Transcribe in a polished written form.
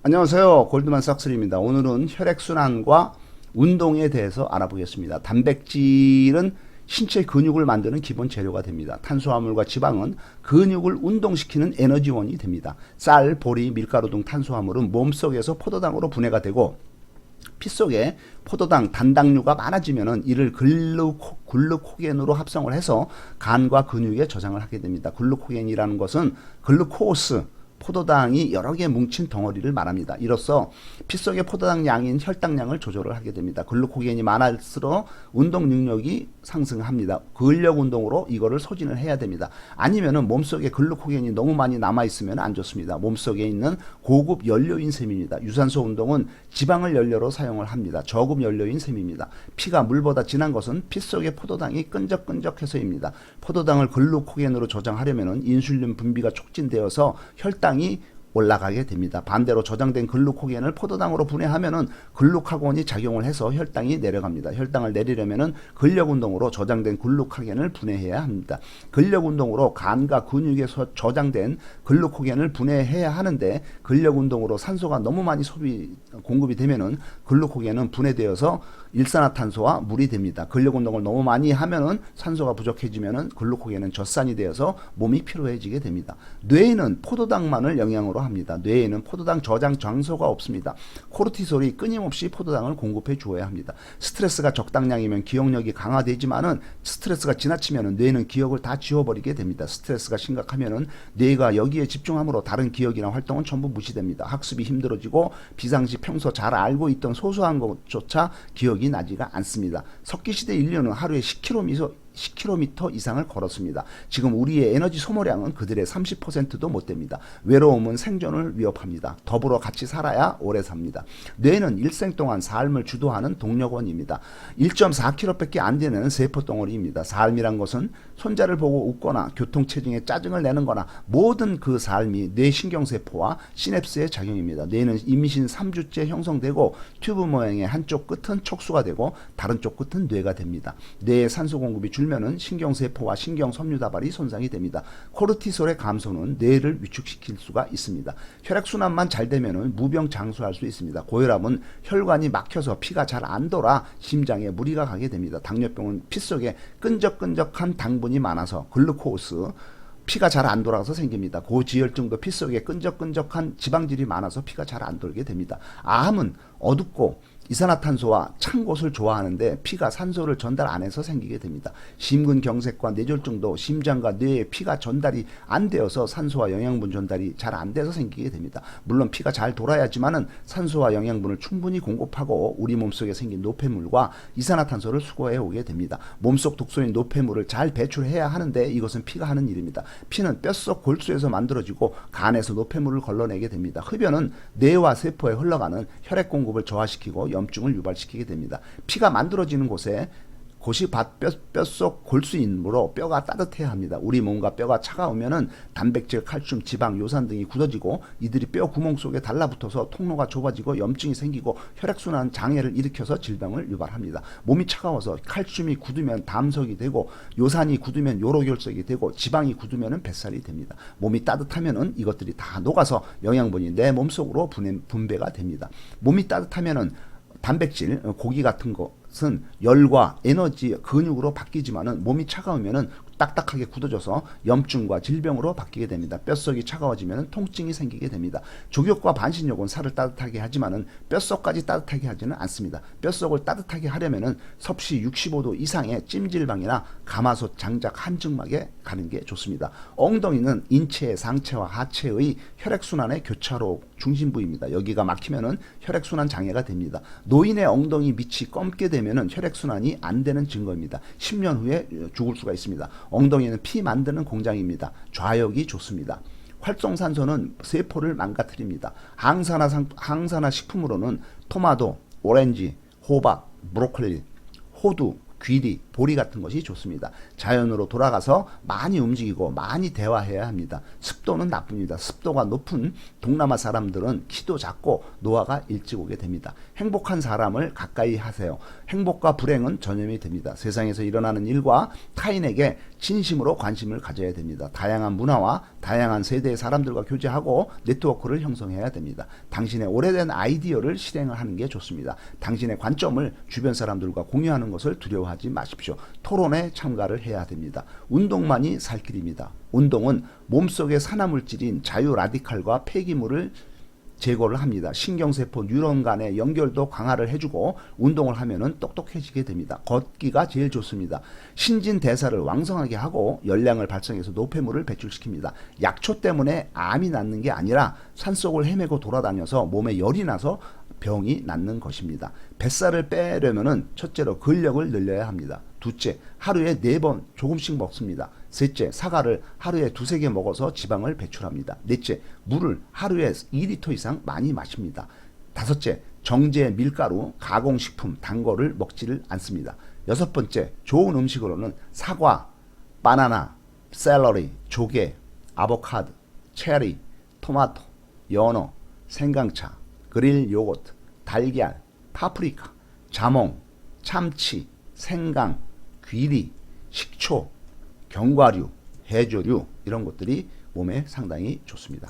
안녕하세요. 골드만삭스입니다. 오늘은 혈액순환과 운동에 대해서 알아보겠습니다. 단백질은 신체 근육을 만드는 기본 재료가 됩니다. 탄수화물과 지방은 근육을 운동시키는 에너지원이 됩니다. 쌀, 보리, 밀가루 등 탄수화물은 몸속에서 포도당으로 분해가 되고 피 속에 포도당, 단당류가 많아지면은 이를 글루코겐으로 합성을 해서 간과 근육에 저장을 하게 됩니다. 글루코겐이라는 것은 글루코스, 포도당이 여러 개 뭉친 덩어리를 말합니다. 이로써 피 속의 포도당 양인 혈당량을 조절을 하게 됩니다. 글루코겐이 많을수록 운동 능력이 상승합니다. 근력 운동으로 이거를 소진을 해야 됩니다. 아니면은 몸속에 글루코겐이 너무 많이 남아 있으면 안 좋습니다. 몸속에 있는 고급 연료인 셈입니다. 유산소 운동은 지방을 연료로 사용을 합니다. 저급 연료인 셈입니다. 피가 물보다 진한 것은 피 속의 포도당이 끈적끈적해서입니다. 포도당을 글루코겐으로 저장하려면 인슐린 분비가 촉진되어서 혈당이 올라가게 됩니다. 반대로 저장된 글루코겐을 포도당으로 분해하면은 글루카곤이 작용을 해서 혈당이 내려갑니다. 혈당을 내리려면은 근력 운동으로 저장된 글루카겐을 분해해야 합니다. 근력 운동으로 간과 근육에서 저장된 글루코겐을 분해해야 하는데 근력 운동으로 산소가 너무 많이 공급이 되면은 글루코겐은 분해되어서 일산화탄소와 물이 됩니다. 근력 운동을 너무 많이 하면은 산소가 부족해지면은 글루코겐은 젖산이 되어서 몸이 피로해지게 됩니다. 뇌에는 포도당만을 영양으로 합니다. 뇌에는 포도당 저장 장소가 없습니다. 코르티솔이 끊임없이 포도당을 공급해 주어야 합니다. 스트레스가 적당량이면 기억력이 강화되지만은 스트레스가 지나치면은 뇌는 기억을 다 지워버리게 됩니다. 스트레스가 심각하면은 뇌가 여기에 집중함으로 다른 기억이나 활동은 전부 무시됩니다. 학습이 힘들어지고 비상시 평소 잘 알고 있던 소소한 것조차 기억이 나지가 않습니다. 석기시대 인류는 하루에 10km 이상을 걸었습니다. 지금 우리의 에너지 소모량은 그들의 30%도 못 됩니다. 외로움은 생존을 위협합니다. 더불어 같이 살아야 오래 삽니다. 뇌는 일생 동안 삶을 주도하는 동력원입니다. 1.4kg밖에 안 되는 세포 덩어리입니다. 삶이란 것은 손자를 보고 웃거나 교통체증에 짜증을 내는 거나 모든 그 삶이 뇌신경세포와 시냅스의 작용입니다. 뇌는 임신 3주째 형성되고 튜브 모양의 한쪽 끝은 촉수가 되고 다른 쪽 끝은 뇌가 됩니다. 뇌에 산소 공급이 줄면은 신경세포와 신경섬유다발이 손상이 됩니다. 코르티솔의 감소는 뇌를 위축시킬 수가 있습니다. 혈액순환만 잘 되면은 무병장수할 수 있습니다. 고혈압은 혈관이 막혀서 피가 잘 안 돌아 심장에 무리가 가게 됩니다. 당뇨병은 피 속에 끈적끈적한 당분이 많아서 글루코스, 피가 잘 안 돌아가서 생깁니다. 고지혈증도 피 속에 끈적끈적한 지방질이 많아서 피가 잘 안 돌게 됩니다. 암은 어둡고 이산화탄소와 찬 곳을 좋아하는데 피가 산소를 전달 안 해서 생기게 됩니다. 심근경색과 뇌졸중도 심장과 뇌에 피가 전달이 안 되어서 산소와 영양분 전달이 잘 안 돼서 생기게 됩니다. 물론 피가 잘 돌아야지만은 산소와 영양분을 충분히 공급하고 우리 몸속에 생긴 노폐물과 이산화탄소를 수거해 오게 됩니다. 몸속 독소인 노폐물을 잘 배출해야 하는데 이것은 피가 하는 일입니다. 피는 뼛속 골수에서 만들어지고 간에서 노폐물을 걸러내게 됩니다. 흡연은 뇌와 세포에 흘러가는 혈액 공급을 저하시키고 염증을 유발시키게 됩니다. 피가 만들어지는 곳이 뼛속 골수이므로 뼈가 따뜻해야 합니다. 우리 몸과 뼈가 차가우면은 단백질, 칼슘, 지방, 요산 등이 굳어지고 이들이 뼈 구멍 속에 달라붙어서 통로가 좁아지고 염증이 생기고 혈액순환 장애를 일으켜서 질병을 유발합니다. 몸이 차가워서 칼슘이 굳으면 담석이 되고 요산이 굳으면 요로결석이 되고 지방이 굳으면 뱃살이 됩니다. 몸이 따뜻하면은 이것들이 다 녹아서 영양분이 내 몸속으로 분배가 됩니다. 몸이 따뜻하면은 단백질, 고기 같은 것은 열과 에너지, 근육으로 바뀌지만은 몸이 차가우면은 딱딱하게 굳어져서 염증과 질병으로 바뀌게 됩니다. 뼛속이 차가워지면 통증이 생기게 됩니다. 족욕과 반신욕은 살을 따뜻하게 하지만은 뼛속까지 따뜻하게 하지는 않습니다. 뼛속을 따뜻하게 하려면은 섭씨 65도 이상의 찜질방이나 가마솥 장작 한증막에 가는 게 좋습니다. 엉덩이는 인체의 상체와 하체의 혈액순환의 교차로 중심부입니다. 여기가 막히면은 혈액순환 장애가 됩니다. 노인의 엉덩이 밑이 검게 되면은 혈액순환이 안 되는 증거입니다. 10년 후에 죽을 수가 있습니다. 엉덩이는 피 만드는 공장입니다. 좌욕이 좋습니다. 활성산소는 세포를 망가뜨립니다. 항산화 식품으로는 토마토, 오렌지, 호박, 브로콜리, 호두, 귀리, 보리 같은 것이 좋습니다. 자연으로 돌아가서 많이 움직이고 많이 대화해야 합니다. 습도는 나쁩니다. 습도가 높은 동남아 사람들은 키도 작고 노화가 일찍 오게 됩니다. 행복한 사람을 가까이 하세요. 행복과 불행은 전염이 됩니다. 세상에서 일어나는 일과 타인에게 진심으로 관심을 가져야 됩니다. 다양한 문화와 다양한 세대의 사람들과 교제하고 네트워크를 형성해야 됩니다. 당신의 오래된 아이디어를 실행을 하는 게 좋습니다. 당신의 관점을 주변 사람들과 공유하는 것을 두려워하지 마십시오. 토론에 참가를 해야 됩니다. 운동만이 살 길입니다. 운동은 몸속의 산화물질인 자유 라디칼과 폐기물을 제거를 합니다. 신경세포, 뉴런 간의 연결도 강화를 해주고 운동을 하면은 똑똑해지게 됩니다. 걷기가 제일 좋습니다. 신진대사를 왕성하게 하고 열량을 발생해서 노폐물을 배출시킵니다. 약초 때문에 암이 낫는 게 아니라 산속을 헤매고 돌아다녀서 몸에 열이 나서 병이 낫는 것입니다. 뱃살을 빼려면은 첫째로 근력을 늘려야 합니다. 둘째, 하루에 4번 조금씩 먹습니다. 셋째, 사과를 하루에 2-3개 먹어서 지방을 배출합니다. 넷째, 물을 하루에 2리터 이상 많이 마십니다. 다섯째, 정제, 밀가루, 가공식품, 단 거를 먹지를 않습니다. 여섯 번째, 좋은 음식으로는 사과, 바나나, 샐러리, 조개, 아보카도, 체리, 토마토, 연어, 생강차, 그릴 요거트, 달걀, 파프리카, 자몽, 참치, 생강, 귀리, 식초, 견과류, 해조류 이런 것들이 몸에 상당히 좋습니다.